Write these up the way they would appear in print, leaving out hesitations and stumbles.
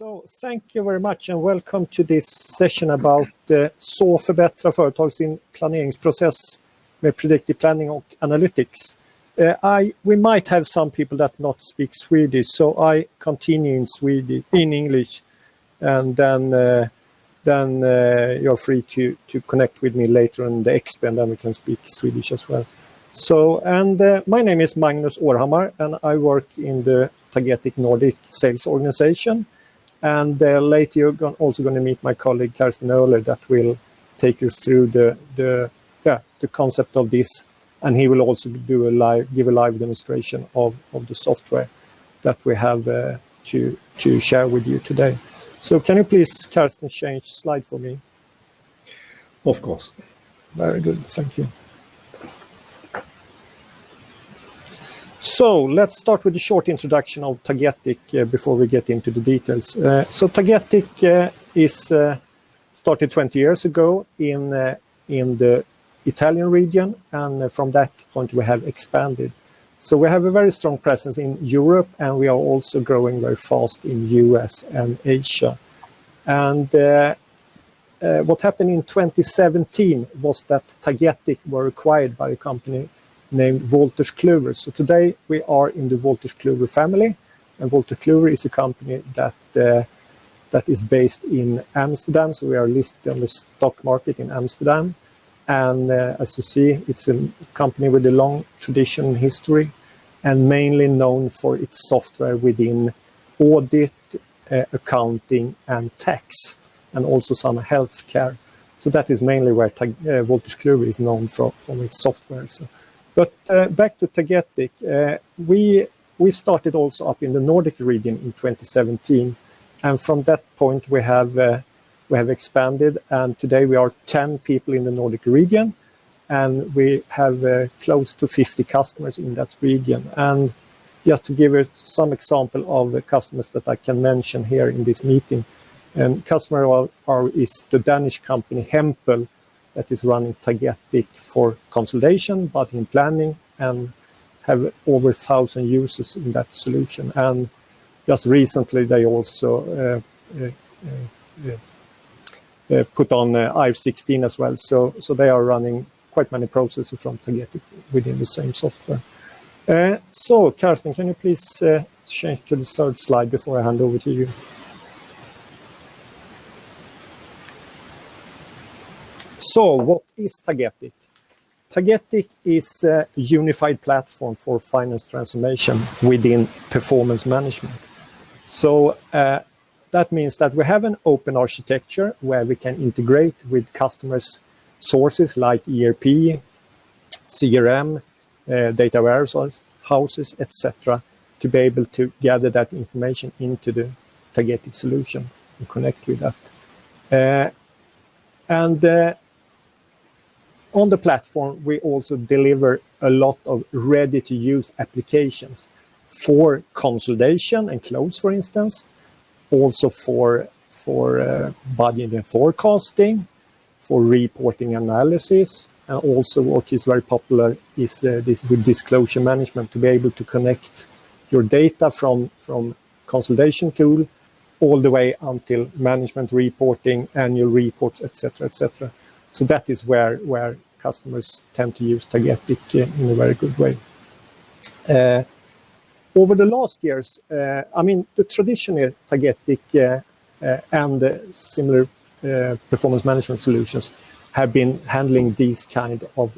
So thank you very much and welcome to this session about så förbättrar företag sin planeringsprocess med Predictive Planning Analytics. We might have some people that not speak Swedish, so I continue in English, and then you're free to connect with me later in the expo, and then we can speak Swedish as well. So, my name is Magnus Århammar, and I work in the Tagetik Nordic sales organization. And later you're also going to meet my colleague Karsten Oehler that will take you through the concept of this, and he will also give a live demonstration of the software that we have to share with you today. So can you please, Karsten, change slide for me? Of course. Very good, thank you. So let's start with a short introduction of Tagetik before we get into the details. So Tagetik is started 20 years ago in the Italian region, and from that point we have expanded. So we have a very strong presence in Europe, and we are also growing very fast in US and Asia. And what happened in 2017 was that Tagetik were acquired by a company named Wolters Kluwer. So today we are in the Wolters Kluwer family, and Wolters Kluwer is a company that is based in Amsterdam. So we are listed on the stock market in Amsterdam, and as you see, it's a company with a long tradition and history, and mainly known for its software within audit, accounting, and tax, and also some healthcare. So that is mainly where Wolters Kluwer is known from its software. So. But back to Tagetik, we started also up in the Nordic region in 2017, and from that point we have expanded, and today we are 10 people in the Nordic region, and we have close to 50 customers in that region. And just to give you some example of the customers that I can mention here in this meeting, customer is the Danish company Hempel, that is running Tagetik for consolidation, but in planning, and have over 1,000 users in that solution. And just recently, they also put on IF16 as well. So they are running quite many processes from Tagetik within the same software. So, Karsten, can you please change to the third slide before I hand over to you? So, what is Tagetik? Tagetik is a unified platform for finance transformation within performance management. So, that means that we have an open architecture where we can integrate with customers' sources like ERP, CRM, data warehouses, etc., to be able to gather that information into the Tagetik solution and connect with that. On the platform, we also deliver a lot of ready-to-use applications for consolidation and close, for instance, also for budgeting and forecasting, for reporting analysis, and also what is very popular is this with disclosure management, to be able to connect your data from consolidation tool all the way until management reporting, annual reports, etc., etc. So that is where customers tend to use Tagetik in a very good way. Over the last years, the traditional Tagetik and similar performance management solutions have been handling these kind of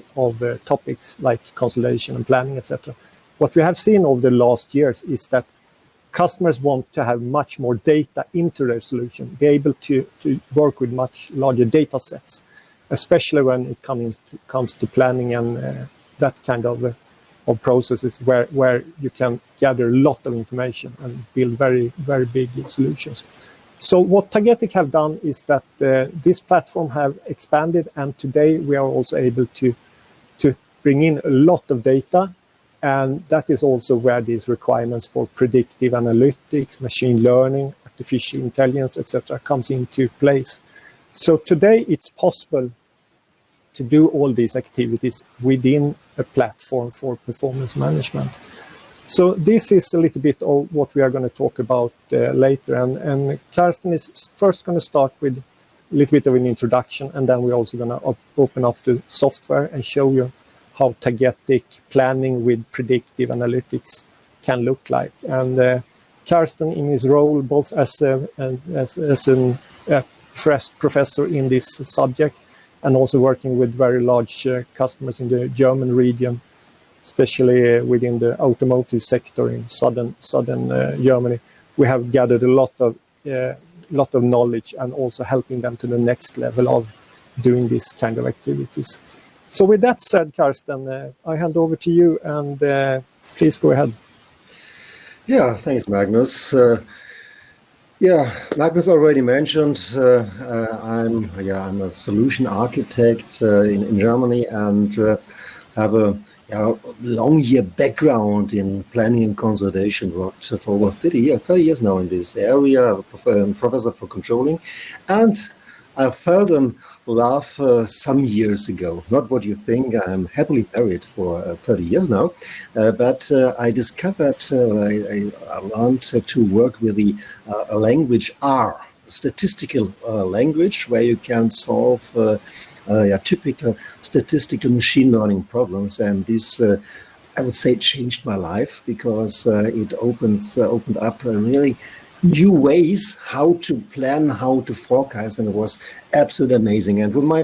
topics like consolidation and planning, etc. What we have seen over the last years is that customers want to have much more data into their solution, be able to work with much larger data sets, especially when it comes to planning and that kind of processes where you can gather a lot of information and build very, very big solutions. So what Tagetik have done is that this platform have expanded, and today we are also able to bring in a lot of data, and that is also where these requirements for predictive analytics, machine learning, artificial intelligence, etc. comes into place. So today it's possible to do all these activities within a platform for performance management. So this is a little bit of what we are going to talk about later. And Karsten is first going to start with a little bit of an introduction, and then we're also going to open up the software and show you how tagetic planning with predictive analytics can look like. And Karsten, in his role both as a professor in this subject and also working with very large customers in the German region, especially within the automotive sector in southern Germany, we have gathered a lot of knowledge and also helping them to the next level of doing this kind of activities. So with that said, Karsten, I hand over to you, and please go ahead. Yeah, thanks, Magnus. Magnus already mentioned I'm a solution architect in Germany, and have a long year background in planning and consolidation. Worked for over 30 years now in this area, professor for controlling, and I fell in love some years ago. Not what you think. I'm happily married for 30 years now, but I discovered I learned to work with the language R, statistical language, where you can solve typical statistical machine learning problems. And this, I would say, changed my life, because it opened up really new ways how to plan, how to forecast, and it was absolutely amazing. And with my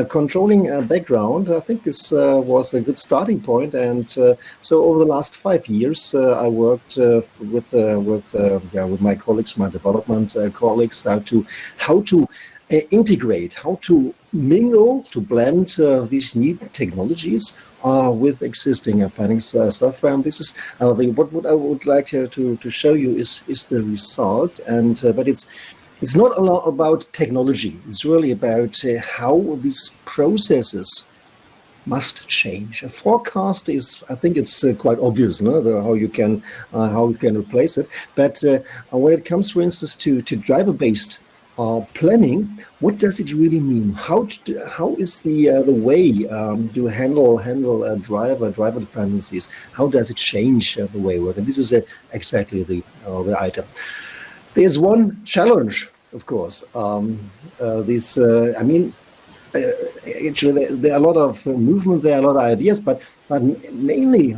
controlling background, I think this was a good starting point. And so over the last 5 years, I worked with my colleagues, my development colleagues, how to integrate, how to mingle, to blend these new technologies with existing planning software. And this is what I would like to show you is the result. And but it's not a lot about technology. It's really about how these processes must change. A forecast is, I think it's quite obvious, no? How you can replace it. But when it comes, for instance, to driver-based planning, what does it really mean? How is the way to handle driver dependencies? How does it change the way we work? And this is exactly the item. There's one challenge, of course. Actually, there are a lot of movement, there are a lot of ideas, but mainly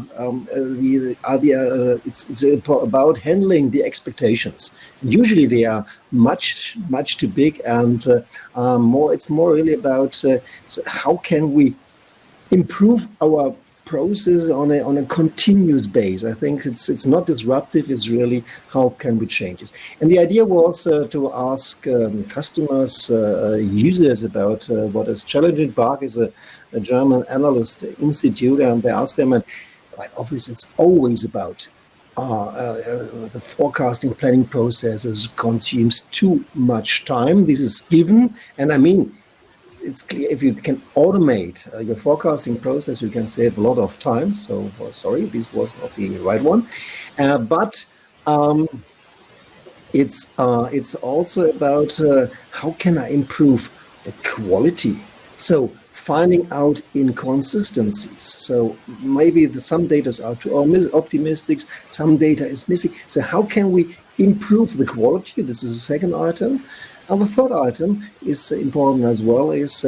it's about handling the expectations. Usually they are much too big, and it's more really about so how can we improve our process on a continuous base. I think it's not disruptive. It's really how can we change it. And the idea was to ask customers, users about what is challenging. BARC is a German analyst institute, and they asked them, and quite obvious, it's always about the forecasting planning processes consumes too much time. This is given, and I mean, it's clear if you can automate your forecasting process, you can save a lot of time. So, sorry, this was not the right one. But it's also about how can I improve the quality. So finding out inconsistencies. So maybe some data are too optimistic, some data is missing. So how can we improve the quality? This is the second item. And the third item is important as well, is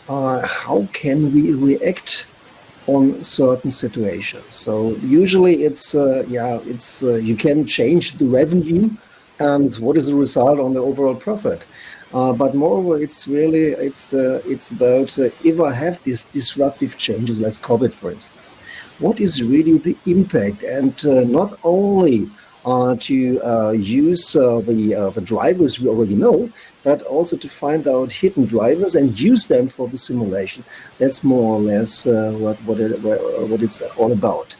how can we react on certain situations. So usually it's you can change the revenue and what is the result on the overall profit. But moreover, it's about if I have these disruptive changes, like COVID, for instance, what is really the impact? And not only to use the drivers we already know, but also to find out hidden drivers and use them for the simulation. That's more or less what it's all about.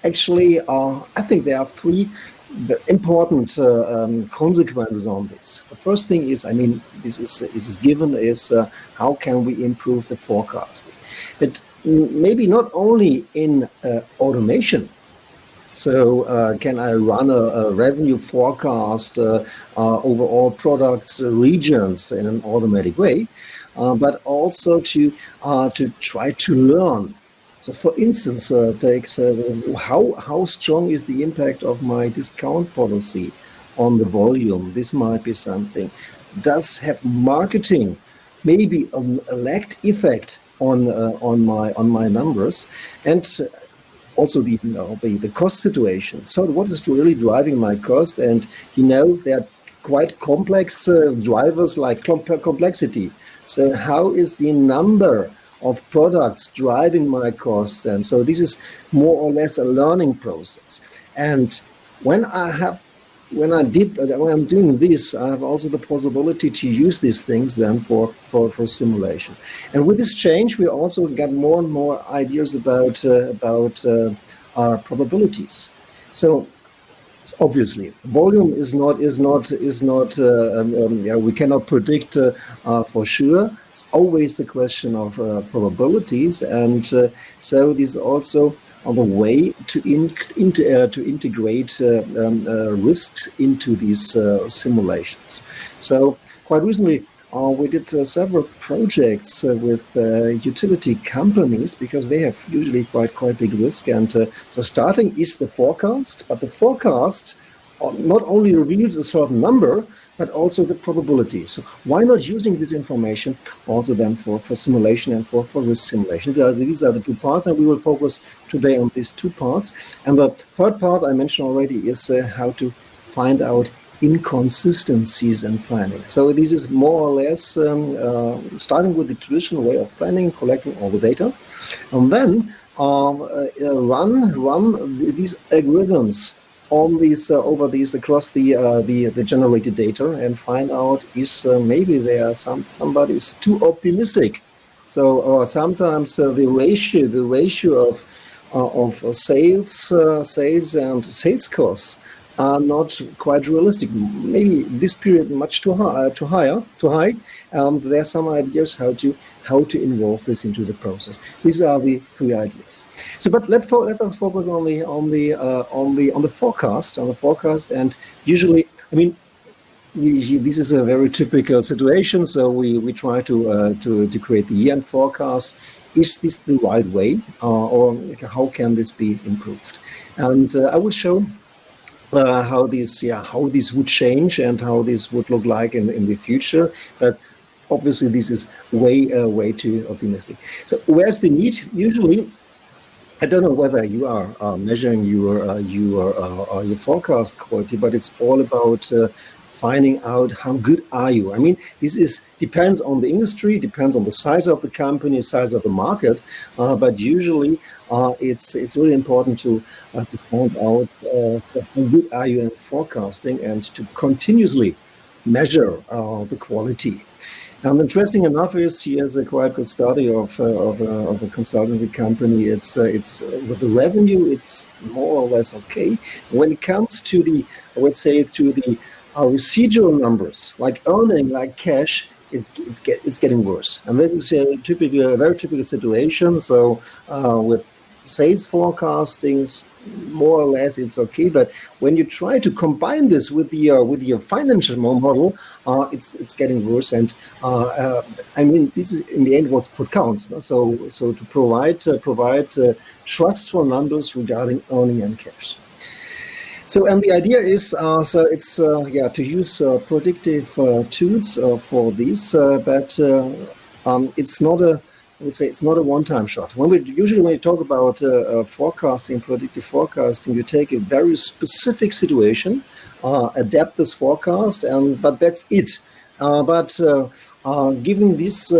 Actually, I think there are three important consequences on this. The first thing is, I mean, this is given, is how can we improve the forecasting? But maybe not only in automation. So can I run a revenue forecast over all products, regions in an automatic way, but also to try to learn So, for instance, how strong is the impact of my discount policy on the volume? This might be something. Does have marketing maybe a lagged effect on my numbers, and also the cost situation? So, what is really driving my cost? And there are quite complex drivers like complexity. So, how is the number of products driving my costs? And so this is more or less a learning process. And when I'm doing this, I have also the possibility to use these things then for simulation. And with this change, we also get more and more ideas about our probabilities. So obviously, volume is not. We cannot predict for sure. It's always a question of probabilities, and so this is also on the way to integrate risks into these simulations. So quite recently, we did several projects with utility companies, because they have usually quite big risk. And so starting is the forecast, but the forecast not only reveals a certain number, but also the probability. So why not using this information also then for simulation and for risk simulation? These are the two parts, and we will focus today on these two parts. And the third part I mentioned already is how to find out inconsistencies in planning. So this is more or less starting with the traditional way of planning, collecting all the data, and then run these algorithms on these across the generated data, and find out is maybe there somebody is too optimistic. So or sometimes the ratio of sales and sales costs are not quite realistic. Maybe this period much too high. There are some ideas how to involve this into the process. These are the three ideas. So, but let's focus on the forecast. And usually, I mean, this is a very typical situation. So we try to create the year-end forecast. Is this the right way, or how can this be improved? And I will show how this would change and how this would look like in the future. But obviously, this is way too optimistic. So where's the need? Usually, I don't know whether you are measuring your forecast quality, but it's all about finding out how good are you. I mean, this depends on the industry, depends on the size of the company, size of the market, but usually it's really important to find out how good are you in forecasting, and to continuously measure the quality. And interesting enough is, here's a quite good study of a consultancy company. It's with the revenue, it's more or less okay. When it comes to the, I would say, to the residual numbers, like earning, like cash, it's getting worse. And this is a very typical situation. So with sales forecasting, more or less it's okay, but when you try to combine this with your financial model, it's getting worse. And I mean, this is in the end what counts. So to provide trustful numbers regarding earning and cash. So, and the idea is to use predictive tools for this, but it's not a, I would say, it's not a one-time shot. When you talk about forecasting, predictive forecasting, you take a very specific situation, adapt this forecast, but that's it. But given this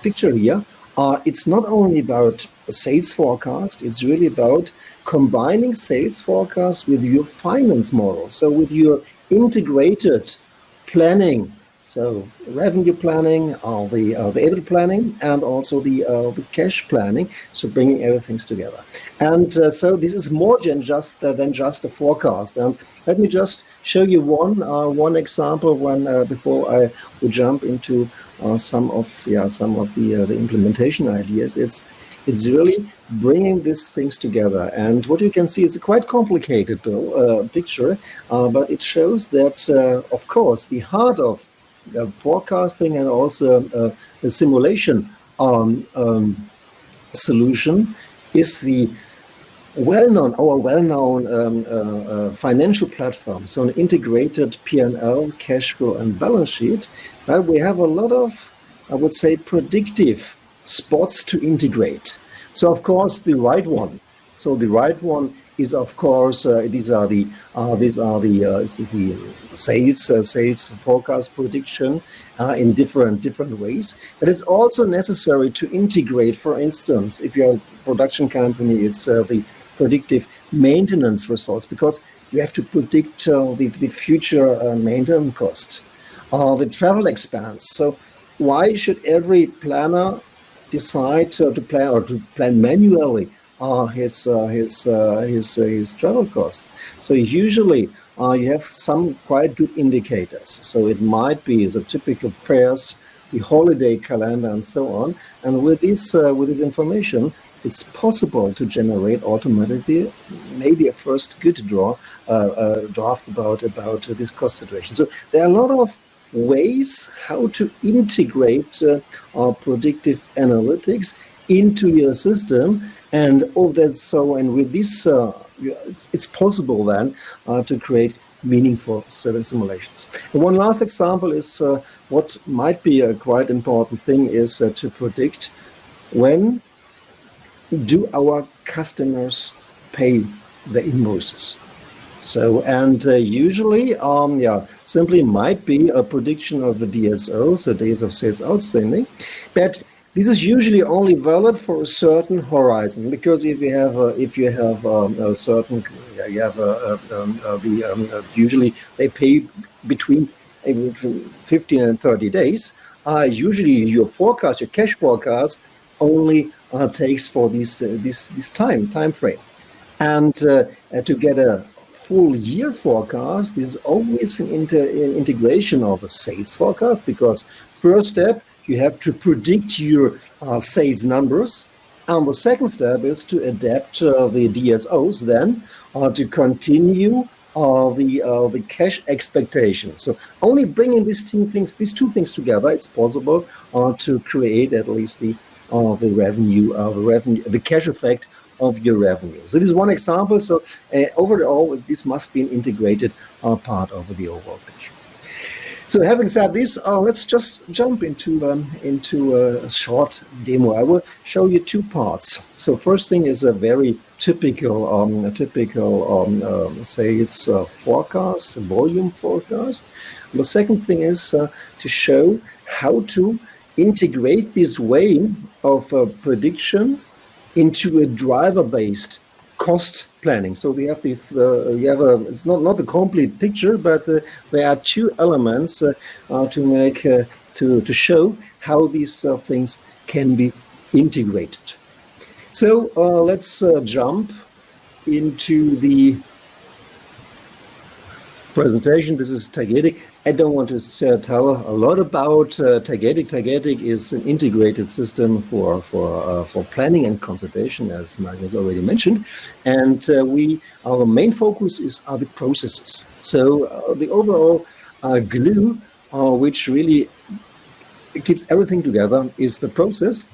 picture here, it's not only about a sales forecast. It's really about combining sales forecast with your finance model. So with your integrated planning. So revenue planning, the EBIT planning, and also the cash planning. So bringing everything together. And so this is more than just a forecast. And let me just show you one example before I will jump into some of the implementation ideas. It's really bringing these things together. And what you can see, it's a quite complicated picture, but it shows that, of course, the heart of forecasting and also the simulation solution is the our well-known financial platform. So an integrated P&L, cash flow, and balance sheet. Right? We have a lot of, I would say, predictive spots to integrate. So of course the right one. So the right one is, of course, these are the sales forecast prediction in different ways. But it's also necessary to integrate. For instance, if you're a production company, it's the predictive maintenance results, because you have to predict the future maintenance cost, the travel expense. So why should every planner decide to plan manually his travel costs? So usually you have some quite good indicators. So it might be the typical fares, the holiday calendar, and so on. And with this information, it's possible to generate automatically maybe a first good draft about this cost situation. So there are a lot of ways how to integrate our predictive analytics into your system, and with this it's possible then to create meaningful simulations. And one last example is what might be a quite important thing is to predict when do our customers pay the invoices. So, and usually, simply might be a prediction of the DSO, so days of sales outstanding, but this is usually only valid for a certain horizon, because if you have a certain, usually they pay between 15 and 30 days. Usually your forecast, your cash forecast, only takes for this time frame, and to get a full year forecast is always an integration of a sales forecast, because first step, you have to predict your sales numbers, and the second step is to adapt the DSOs then to continue the cash expectation. So only bringing these two things together, it's possible to create at least the revenue, the cash effect of your revenue. So this is one example. So overall, this must be an integrated part of the overall picture. So having said this, let's just jump into a short demo. I will show you two parts. So first thing is a very typical sales forecast, volume forecast. The second thing is to show how to integrate this way of prediction into a driver-based cost planning. So we have it's not the complete picture, but there are two elements to show how these things can be integrated. So let's jump into the presentation. This is Tagetik. I don't want to tell a lot about Tagetik. Tagetik is an integrated system for planning and consultation, as Magnus already mentioned. And our main focus are the processes. So the overall glue, which really keeps everything together, is the process.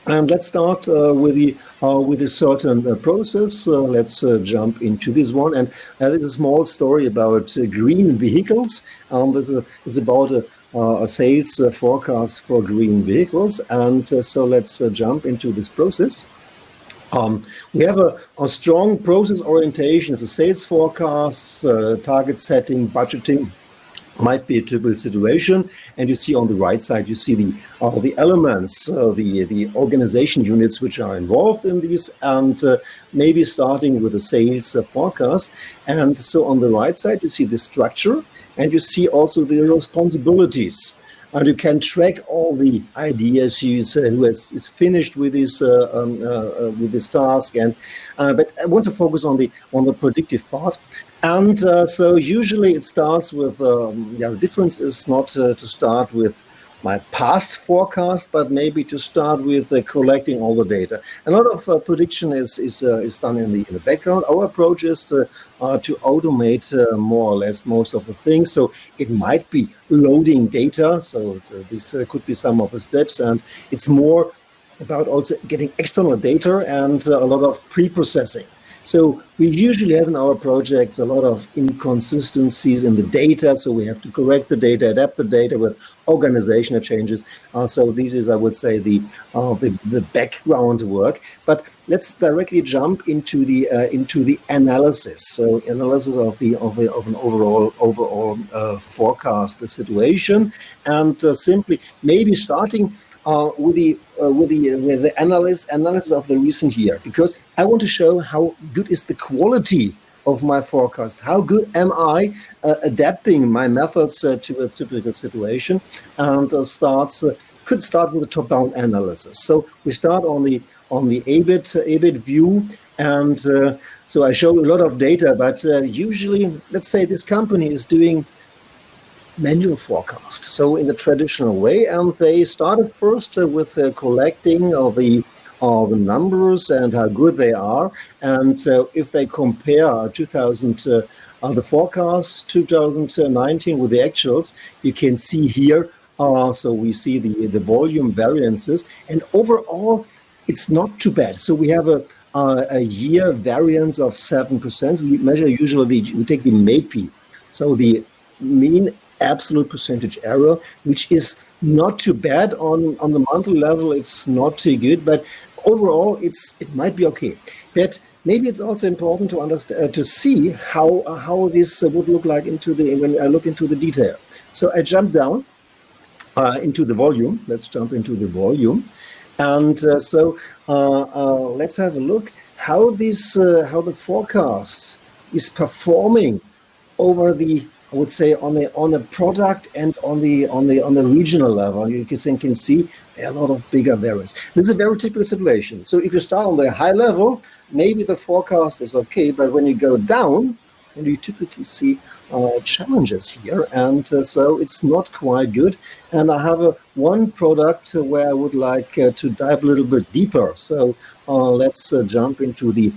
And let's start with a certain process. Let's jump into this one. And there's a small story about green vehicles. It's about a sales forecast for green vehicles. And so let's jump into this process. We have a strong process orientation. It's a sales forecast, target setting, budgeting. Might be a typical situation, and you see on the right side, you see the elements, the organization units which are involved in these, and maybe starting with a sales forecast. And so on the right side, you see the structure, and you see also the responsibilities, and you can track all the ideas who is finished with this task. And but I want to focus on the predictive part. And so usually it starts with, the difference is not to start with my past forecast, but maybe to start with collecting all the data. A lot of prediction is done in the background. Our approach is to automate more or less most of the things. So it might be loading data. So this could be some of the steps, and it's more about also getting external data and a lot of pre-processing. So we usually have in our projects a lot of inconsistencies in the data, so we have to correct the data, adapt the data with organizational changes. So this is, I would say, the background work. But let's directly jump into the analysis. So analysis of an overall forecast, the situation, and simply maybe starting with the analysis of the recent year, because I want to show how good is the quality of my forecast, how good am I adapting my methods to a typical situation, and could start with a top-down analysis. So we start on the EBIT view, and so I show a lot of data, but usually, let's say this company is doing manual forecast, so in the traditional way, and they started first with collecting the numbers and how good they are, and if they compare the forecast 2019 with the actuals, you can see here. So we see the volume variances, and overall, it's not too bad. So we have a year variance of 7%. We measure usually we take the MAPI, so the mean absolute percentage error, which is not too bad on the monthly level. It's not too good, but overall it might be okay. But maybe it's also important to understand, to see how this would look like when I look into the detail. So I jump down into the volume. Let's jump into the volume, and let's have a look how the forecast is performing over the, I would say, on a product and on the regional level. You can see a lot of bigger variance. This is a very typical situation. So if you start on the high level, maybe the forecast is okay, but when you go down, and you typically see challenges here, and so it's not quite good. And I have one product where I would like to dive a little bit deeper. So let's jump into the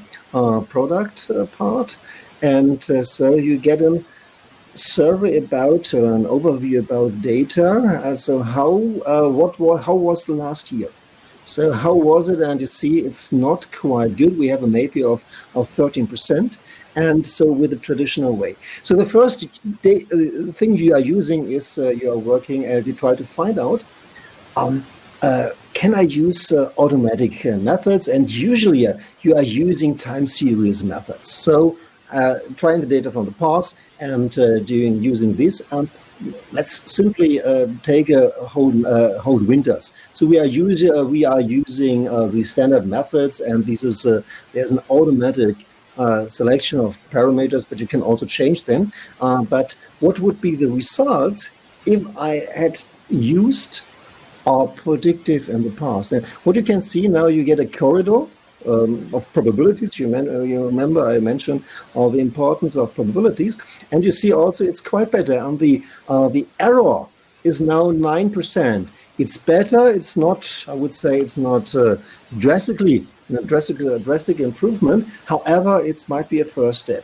product part, and so you get an survey about an overview about data. So how was the last year? So how was it? And you see it's not quite good. We have a MAPI of 13%, and so with the traditional way. So the first thing you are using is you are working you try to find out can I use automatic methods, and usually you are using time series methods. So trying the data from the past and using this, and let's simply take a whole winters. So we are using the standard methods, and this is there's an automatic selection of parameters, but you can also change them. But what would be the result if I had used predictive in the past? And what you can see now, you get a corridor of probabilities. You remember I mentioned the importance of probabilities, and you see also it's quite better. And the error is now 9%. It's better. It's not. I would say it's not drastic improvement. However, it might be a first step.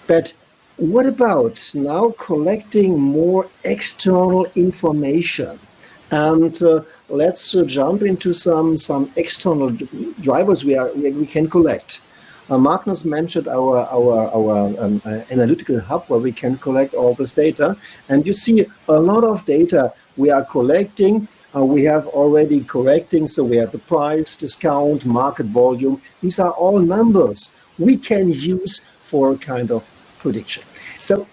But what about now collecting more external information? And let's jump into some external drivers we can collect. Magnus mentioned our analytical hub, where we can collect all this data. And you see a lot of data we are collecting. We have already correcting, so we have the price, discount, market volume. These are all numbers we can use for a kind of prediction. So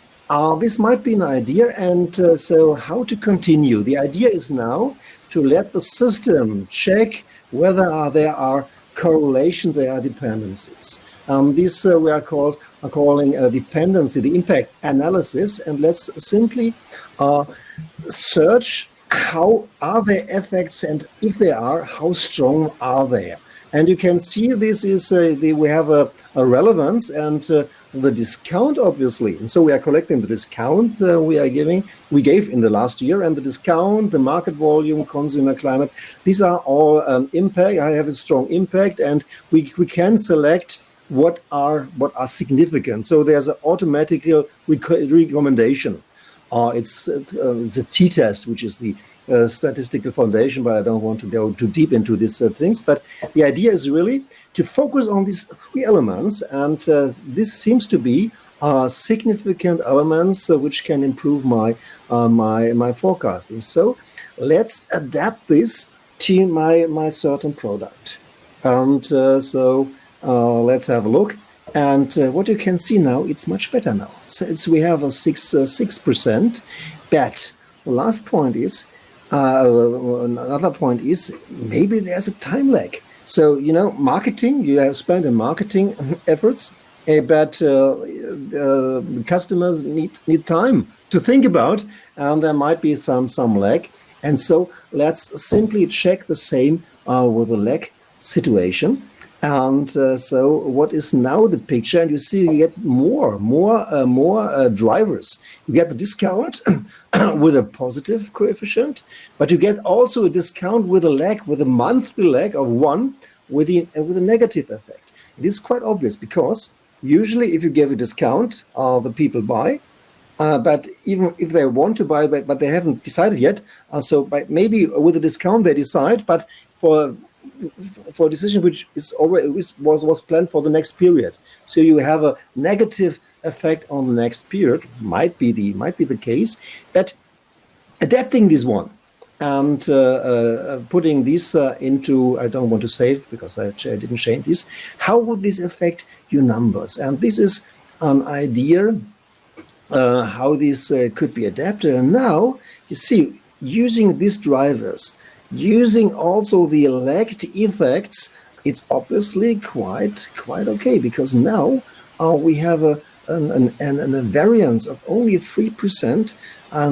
this might be an idea, and so how to continue? The idea is now to let the system check whether there are correlations, there are dependencies. This we are calling a dependency, the impact analysis, and let's simply search how are there effects, and if they are, how strong are they? And you can see this is we have a relevance, and the discount, obviously. And so we are collecting the discount we gave in the last year, and the discount, the market volume, consumer climate. These are all impact. I have a strong impact, and we can select what are significant. So there's an automatic recommendation. It's a t-test, which is the statistical foundation, but I don't want to go too deep into these things. But the idea is really to focus on these three elements, and this seems to be significant elements which can improve my forecasting. So let's adapt this to my certain product. And so let's have a look. And what you can see now, it's much better now. So we have a 6%. But the last point is, another point is, maybe there's a time lag. So, marketing, you have spent in marketing efforts, but customers need time to think about, and there might be some lag. And so let's simply check the same with the lag situation. And so what is now the picture? And you see you get more drivers. You get the discount with a positive coefficient, but you get also a discount with a lag, with a monthly lag of 1 with a negative effect. It is quite obvious because usually if you give a discount, the people buy. But even if they want to buy, but they haven't decided yet, so maybe with a discount they decide, but for a decision which is already was planned for the next period. So you have a negative effect on the next period, might be the case, but adapting this one and putting this into, I don't want to save because I didn't change this, how would this affect your numbers? And this is an idea how this could be adapted. And now you see, using these drivers, using also the lagged effects, it's obviously quite okay, because now we have a variance of only 3%,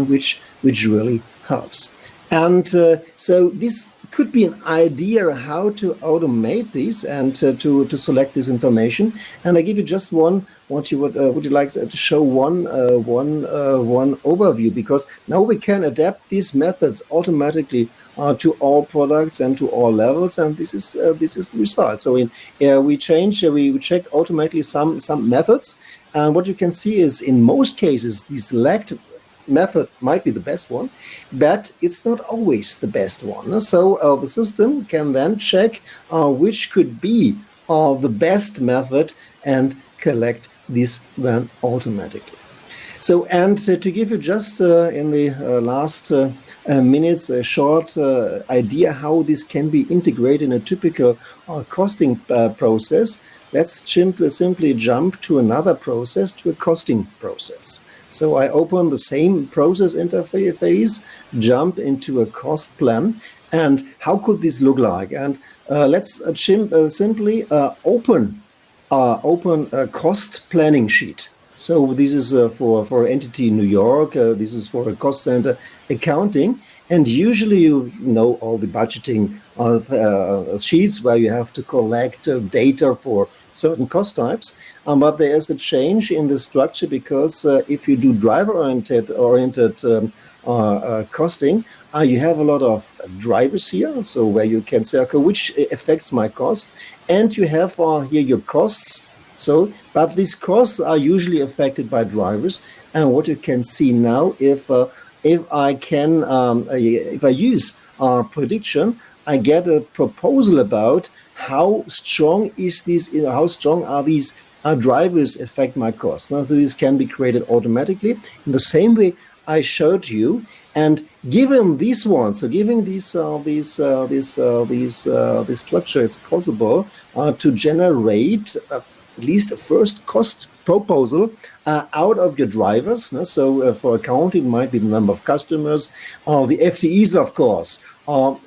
which really helps. And so this could be an idea how to automate this and to select this information. And I give you just one. Would you like to show one overview? Because now we can adapt these methods automatically to all products and to all levels, and this is the result. So we check automatically some methods, and what you can see is in most cases this lagged method might be the best one, but it's not always the best one. So the system can then check which could be the best method and collect this then automatically. So, and to give you just in the last minutes a short idea how this can be integrated in a typical costing process, let's simply jump to another process, to a costing process. So I open the same process interface, jump into a cost plan, and how could this look like? And let's simply open a cost planning sheet. So this is for entity in New York. This is for a cost center accounting, and usually you know all the budgeting sheets where you have to collect data for certain cost types, but there is a change in the structure because if you do driver-oriented costing, you have a lot of drivers here, so where you can say, okay, which affects my cost, and you have here your costs. So, but these costs are usually affected by drivers, and what you can see now, if I use prediction, I get a proposal about how strong is this, how strong are these drivers affect my costs. Now, so this can be created automatically in the same way I showed you. And given this one, so giving this structure, it's possible to generate at least a first cost proposal out of your drivers. So for accounting, it might be the number of customers, the FTEs, of course,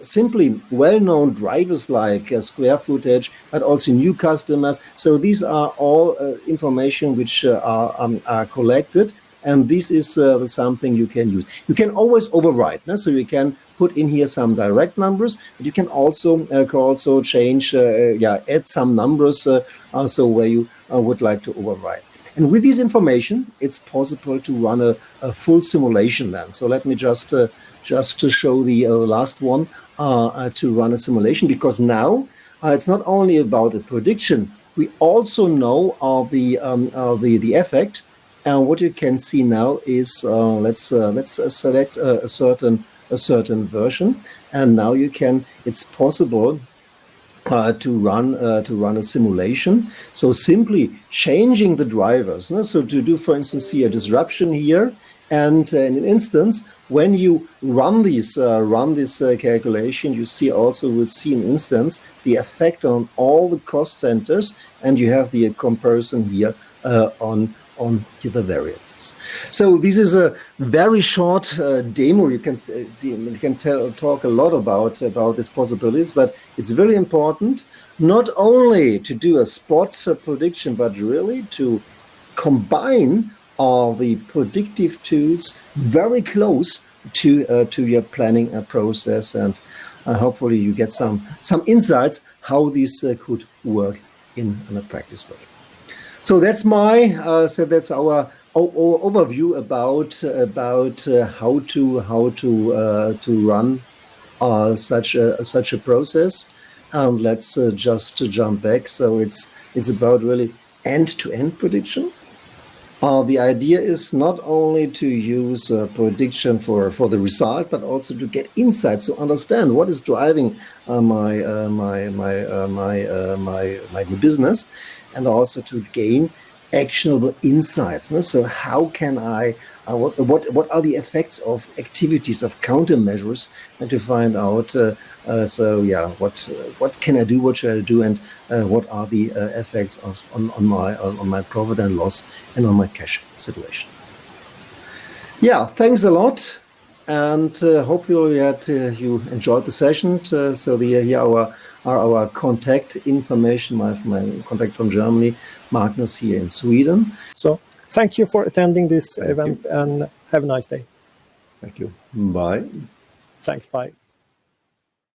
simply well-known drivers like square footage, but also new customers. So these are all information which are collected, and this is something you can use. You can always override, so you can put in here some direct numbers, but you can also change, add some numbers also where you would like to override. And with this information, it's possible to run a full simulation then. So let me just to show the last one to run a simulation, because now it's not only about a prediction. We also know the effect, and what you can see now is let's select a certain a certain version, and now it's possible to run a simulation. So simply changing the drivers. No? So to do, for instance, here a disruption here, and in an instance, when you run this calculation, you will see an instance the effect on all the cost centers, and you have the comparison here on the variances. So this is a very short demo. You can see, you can talk a lot about these possibilities, but it's very important not only to do a spot prediction, but really to combine all the predictive tools very close to your planning process, and hopefully you get some insights how this could work in a practice way. So that's that's our overview about how to run such a process. And let's just jump back. So it's about really end-to-end prediction. The idea is not only to use prediction for the result, but also to get insights, to understand what is driving my business, and also to gain actionable insights. No? So how can I? What are the effects of activities, of countermeasures, and to find out? What can I do? What should I do? And what are the effects on my profit and loss and on my cash situation? Yeah, thanks a lot, and hopefully you enjoyed the session. Here our contact information. My contact from Germany, Magnus here in Sweden. So thank you for attending this event, and have a nice day. Thank you. Bye. Thanks. Bye.